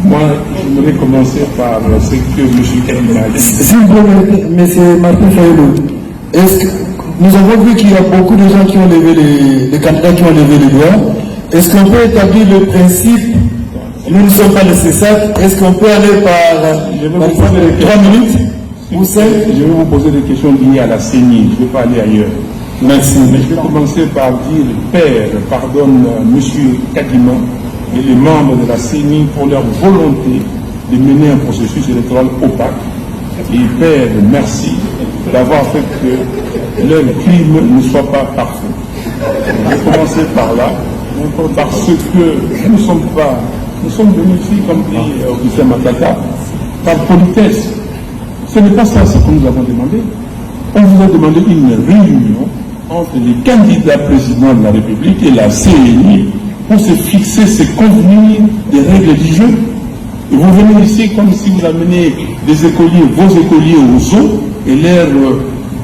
Moi, j'aimerais commencer par ce que M. Kadima a dit. S'il vous plaît, M. Martin Fayoulou, est-ce que nous avons vu qu'il y a beaucoup de gens qui ont levé les candidats qui ont levé les doigts. Est-ce qu'on peut établir le principe, nous ne sommes pas les CESAC, est-ce qu'on peut aller par 3 minutes ou 5? Je vais vous poser des questions liées à la CENI, je ne vais pas aller ailleurs. Merci. Mais je vais commencer par dire, Père, pardonne M. Kadima et les membres de la CENI pour leur volonté de mener un processus électoral opaque. Et Père, merci d'avoir fait que leur crime ne soit pas parfait. Je vais commencer par là, parce que nous sommes venus ici, comme dit Augustin Matata, par politesse. Ce n'est pas ça ce que nous avons demandé. On vous a demandé une réunion entre les candidats présidents de la République et la CENI pour se fixer, se convenir des règles du jeu. Et vous venez ici comme si vous amenez des écoliers, vos écoliers au zoo, et leur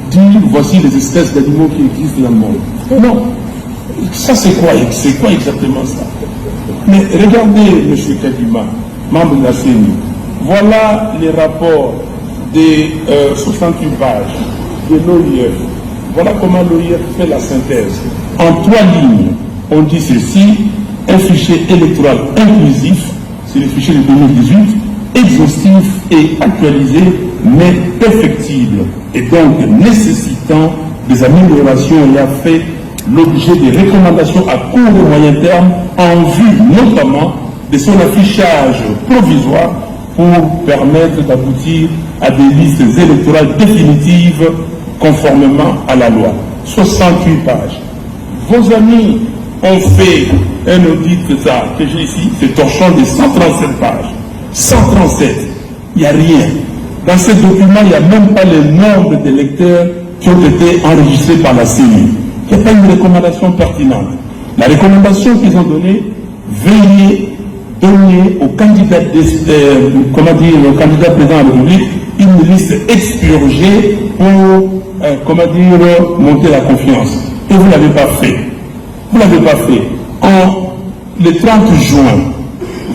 dire voici les espèces d'animaux qui existent dans le monde. Non. Ça c'est quoi exactement ça? Mais regardez, M. Kadima, membre de la CENI, voilà les rapports des 68 pages de l'OIF. Voilà comment l'OIF fait la synthèse. En 3 lignes, on dit ceci: un fichier électoral inclusif, c'est le fichier de 2018, exhaustif et actualisé, mais perfectible, et donc nécessitant des améliorations ayant fait l'objet des recommandations à court et moyen terme en vue notamment de son affichage provisoire pour permettre d'aboutir à des listes électorales définitives conformément à la loi. 68 pages. Vos amis ont fait un audit que j'ai ici, c'est torchon de 137 pages. 137. Il n'y a rien. Dans ce document, il n'y a même pas le nombre d'électeurs qui ont été enregistrés par la CENI. Il n'y a pas une recommandation pertinente. La recommandation qu'ils ont donnée, veuillez donner au candidat, au candidat président de la République une liste expurgée pour, monter la confiance. Et vous ne l'avez pas fait. Vous ne l'avez pas fait. Le 30 juin,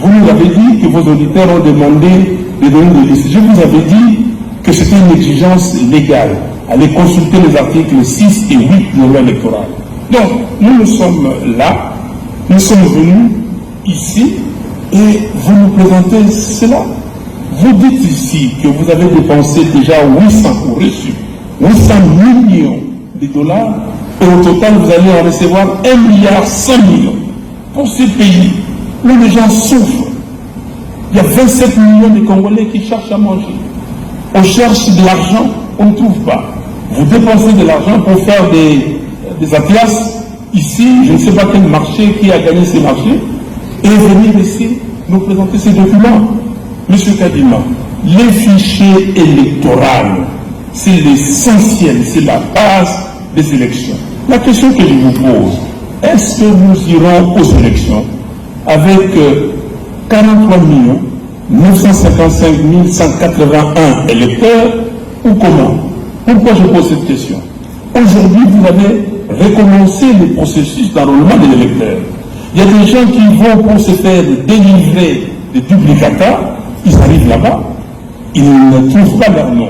vous nous avez dit que vos auditeurs ont demandé de donner des listes. Je vous avais dit que c'était une exigence légale. Allez consulter les articles 6 et 8 de la loi électorale. Donc, nous sommes là, nous sommes venus ici, et vous nous présentez cela. Vous dites ici que vous avez dépensé déjà 800 ou reçu 800 millions de dollars, et au total, vous allez en recevoir 1,1 milliard pour ces pays où les gens souffrent. Il y a 27 millions de Congolais qui cherchent à manger. On cherche de l'argent, on ne trouve pas. Vous dépensez de l'argent pour faire des atlas. Ici, je ne sais pas quel marché, qui a gagné ces marchés, et venir ici nous présenter ces documents. Monsieur Kadima, les fichiers électoraux, c'est l'essentiel, c'est la base des élections. La question que je vous pose, est-ce que nous irons aux élections avec 43 955 181 électeurs ou comment? Pourquoi je pose cette question? Aujourd'hui, vous avez recommencé le processus d'enrôlement de l'électeur. Il y a des gens qui vont pour se faire délivrer des duplicata, ils arrivent là-bas, ils ne trouvent pas leur nom.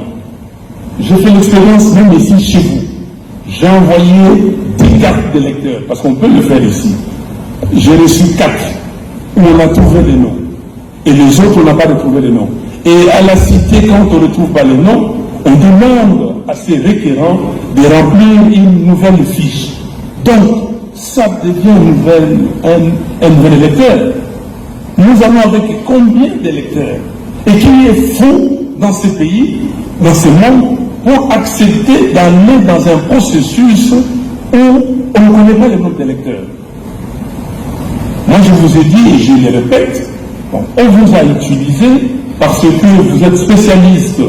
J'ai fait l'expérience même ici chez vous. J'ai envoyé 10 cartes d'électeurs, parce qu'on peut le faire ici. J'ai reçu 4 où on a trouvé les noms. Et les autres, on n'a pas retrouvé les noms. Et à la cité, quand on ne retrouve pas les noms, on demande à ces requérants de remplir une nouvelle fiche. Donc, ça devient un nouvel électeur. Nous allons avec combien d'électeurs? Et qui est fou dans ce pays, dans ce monde, pour accepter d'aller dans un processus où on ne connaît pas le nombre d'électeurs? Moi, je vous ai dit, et je le répète, on vous a utilisé parce que vous êtes spécialiste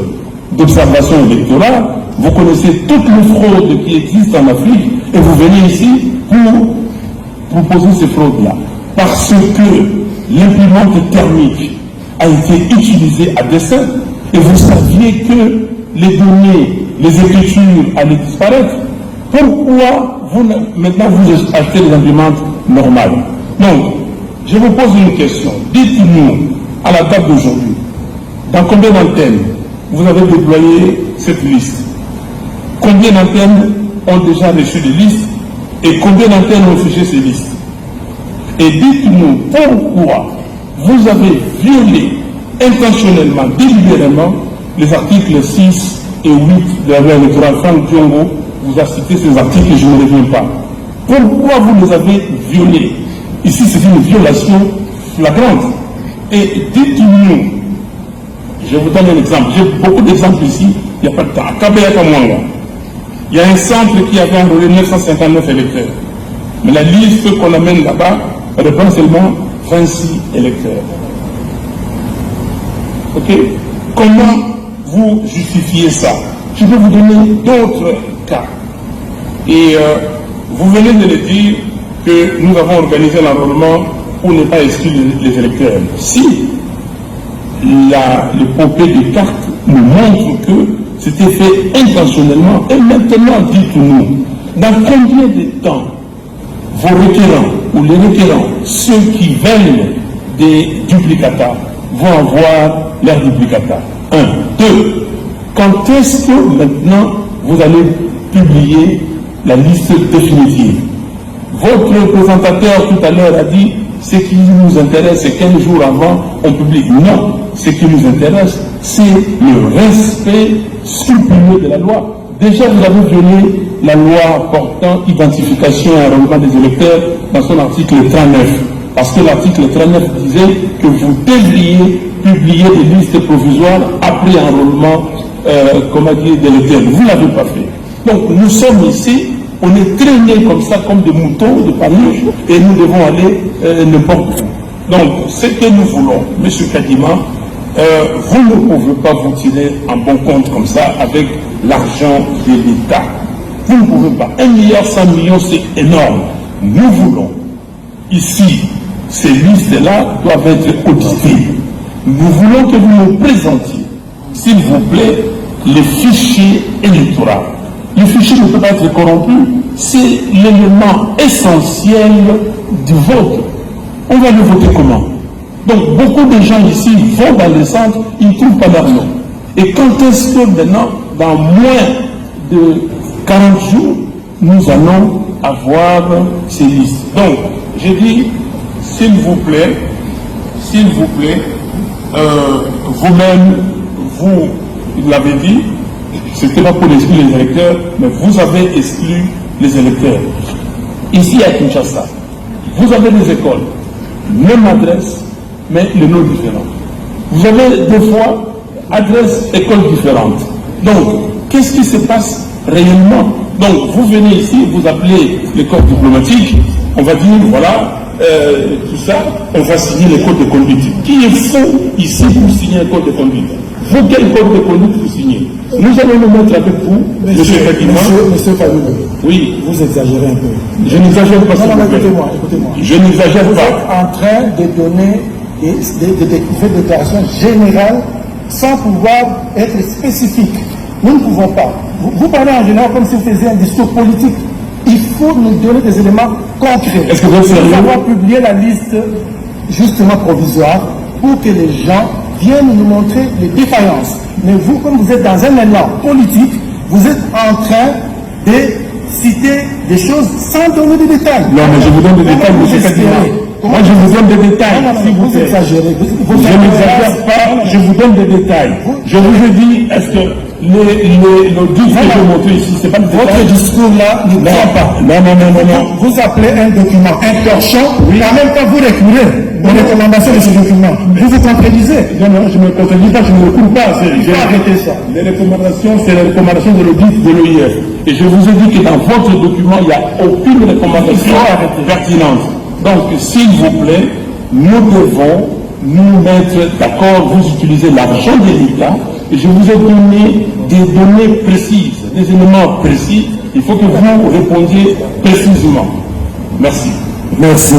d'observation électorale, vous connaissez toutes les fraudes qui existent en Afrique, et vous venez ici pour proposer ces fraudes-là. Parce que l'imprimante thermique a été utilisée à dessein, et vous saviez que les données, les écritures allaient disparaître. Pourquoi maintenant vous achetez des imprimantes normales? Donc, Je vous pose une question. Dites-nous, à la date d'aujourd'hui, dans combien d'antennes vous avez déployé cette liste? Combien d'antennes ont déjà reçu des listes et combien d'antennes ont fiché ces listes? Et dites-nous pourquoi vous avez violé intentionnellement, délibérément, les articles 6 et 8 de la loi électorale. Franck Diongo vous a cité ces articles et je ne reviens pas. Pourquoi vous les avez violés? Ici, c'est une violation flagrante. Et dites-nous, je vous donne un exemple. J'ai beaucoup d'exemples ici, il n'y a pas de temps. À Kabaya-Kamwanga, il y a un centre qui avait enrôlé 959 électeurs. Mais la liste qu'on amène là-bas reprend seulement 26 électeurs. Ok? Comment vous justifiez ça? Je vais vous donner d'autres cas. Et vous venez de le dire que nous avons organisé l'enrôlement pour ne pas exclure les électeurs. Si l'épopée des cartes nous montre que c'était fait intentionnellement, et maintenant dites-nous, dans combien de temps vos requérants ou les requérants, ceux qui veulent des duplicata, vont avoir leurs duplicata? 1. 2. Quand est-ce que maintenant vous allez publier la liste définitive? Votre présentateur tout à l'heure a dit ce qui nous intéresse, c'est 15 jours avant on publie. Non, ce qui nous intéresse, c'est le respect scrupuleux de la loi. Déjà, vous avez violé la loi portant identification et enrôlement des électeurs dans son article 39. Parce que l'article 39 disait que vous devriez publier des listes provisoires après enrôlement d'électeurs. Vous ne l'avez pas fait. Donc, nous sommes ici, on est traînés comme ça, comme des moutons de Paris, et nous devons aller n'importe où. Donc, ce que nous voulons, M. Kadima, vous ne pouvez pas vous tirer en bon compte comme ça avec l'argent de l'État. Vous ne pouvez pas. 1,1 milliard, c'est énorme. Nous voulons, ici, ces listes-là doivent être auditées. Nous voulons que vous nous présentiez, s'il vous plaît, les fichiers électoraux. Le fichier ne peut pas être corrompu. C'est l'élément essentiel du vote. On va le voter comment? Donc, beaucoup de gens ici vont dans les centres, ils ne trouvent pas leur nom. Et quand est-ce que maintenant, dans moins de 40 jours, nous allons avoir ces listes? Donc, j'ai dit, s'il vous plaît, vous-même, vous l'avez dit, ce n'était pas pour exclure les électeurs, mais vous avez exclu les électeurs. Ici à Kinshasa, vous avez des écoles, même adresse, mais le nom différent. Vous avez des fois adresse, écoles différentes. Donc, qu'est-ce qui se passe réellement? Donc, vous venez ici, vous appelez les corps diplomatiques, on va dire, voilà, tout ça, on va signer les codes de conduite. Qui est faux ici pour signer un code de conduite? Vous, quel code de conduite vous signez? Nous allons nous mettre avec vous, Monsieur Fabien. Oui. Vous exagérez un peu. Je n'exagère pas. Non, écoutez-moi. Je n'exagère pas. Vous êtes en train de donner des déclarations générales sans pouvoir être spécifique. Nous ne pouvons pas. Vous parlez en général comme si vous faisiez un discours politique. Il faut nous donner des éléments concrets. Est-ce que vous êtes sérieux? Nous avons publié la liste justement provisoire pour que les gens viennent nous montrer les défaillances. Mais vous, comme vous êtes dans un élan politique, vous êtes en train de citer des choses sans donner des détails. Non, mais je vous donne des détails, M. Kadima. Moi, je vous donne des détails. Vous exagérez. Je n'exagère pas, je vous donne des détails. Je vous ai dit, est-ce que l'audit que je montre ici, c'est pas le détail? Votre discours-là ne tient pas. Non. Vous appelez un document un torchon, mais en même temps vous reculez aux recommandations de ce document. Vous vous contredisez. Non, je ne me contredis pas, je ne me recule pas. J'ai arrêté ça. Les recommandations, c'est les recommandations de l'audit de l'OIF. Et je vous ai dit que dans votre document, il n'y a aucune recommandation pertinente. Donc, s'il vous plaît, nous devons nous mettre d'accord, vous utilisez l'argent de l'État, et je vous ai donné des données précises, des éléments précis, il faut que vous répondiez précisément. Merci. Merci.